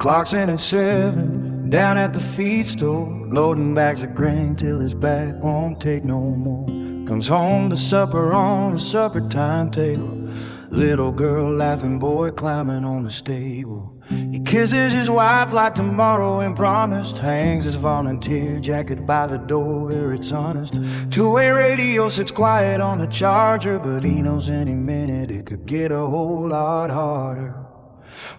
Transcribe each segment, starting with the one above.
Clock's in at 7, down at the feed store, loading bags of grain till his back won't take no more. Comes home to supper on the supper timetable. Little girl laughing, boy climbing on the stable. He kisses his wife like tomorrow and promised. Hangs his volunteer jacket by the door where it's honest. Two-way radio sits quiet on the charger, but he knows any minute it could get a whole lot harder.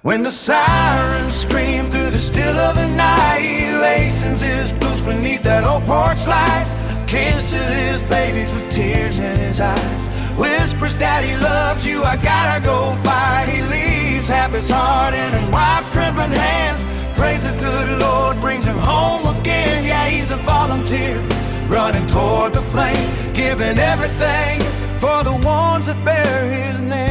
When the sirens scream through the still of the night, he lacens his boots beneath that old porch light. Kisses his babies with tears in his eyes. Whispers, Daddy loves you, I gotta go fight. He leaves half his heart in his wife's trembling hands. Praise the good Lord, brings him home again. Yeah, he's a volunteer, running toward the flame, giving everything for the ones that bear his name.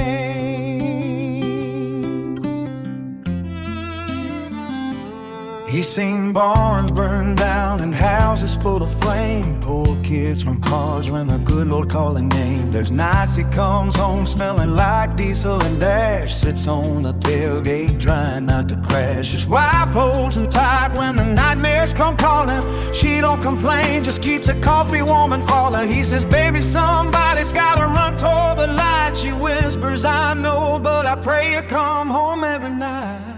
He's seen barns burned down and houses full of flame. Pulled kids from cars when the good Lord called their name. There's nights he comes home smelling like diesel and dash. Sits on the tailgate trying not to crash. His wife holds him tight when the nightmares come calling. She don't complain, just keeps the coffee warm and falling. He says, baby, somebody's gotta run toward the light. She whispers, I know, but I pray you come home every night.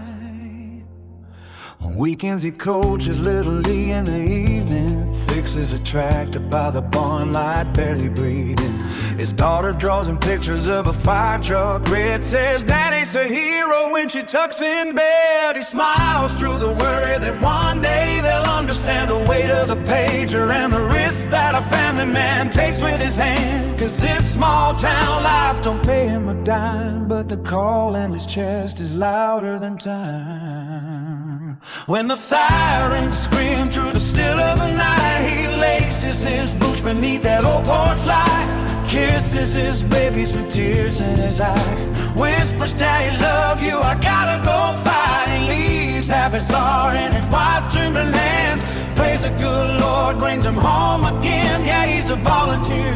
On weekends he coaches Little League in the evening. Fixes a tractor by the barn light, barely breathing. His daughter draws him pictures of a fire truck red. Says Daddy's a hero when she tucks in bed. He smiles through the worry that one day they'll understand the weight of the pager and the risk that a family man takes with his hands. Cause this small town life don't pay him a dime, but the call in his chest is louder than time. When the sirens scream through the still of the night, he laces his boots beneath that old porch light. Kisses his babies with tears in his eyes. Whispers, Daddy, love you, I gotta go fight. He leaves half his heart in his wife's trembling hands. Praise the good Lord, brings him home again. Yeah, he's a volunteer,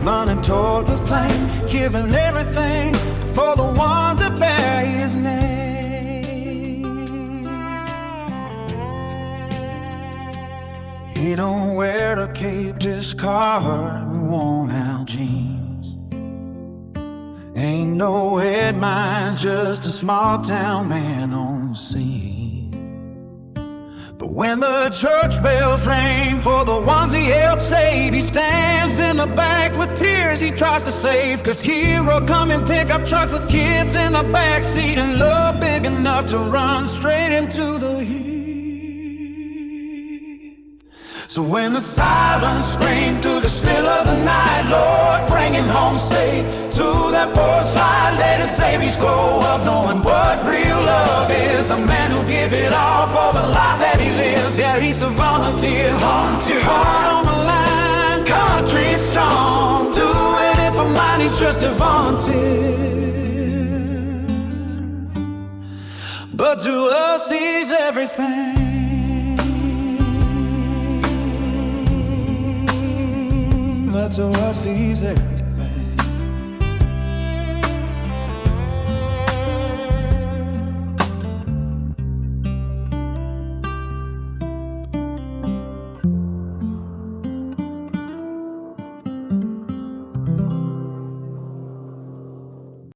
running toward the flame, giving everything for the ones that bear his name. He don't wear a cape, just Carhartt and worn out jeans. Ain't no headmines, just a small town man on the scene. But when the church bells ring for the ones he helped save, he stands in the back with tears he tries to save. Cause hero come in pickup trucks with kids in the backseat, and love big enough to run straight into the heat. So when the sirens scream through the still of the night, Lord, bring him home safe to that porch light. Let his babies grow up knowing what real love is. A man who'll give it all for the life that he lives. Yeah, he's a volunteer, heart on the line, country strong. Do it if a mind, he's just a volunteer. But to us he's everything. But to us he's everything.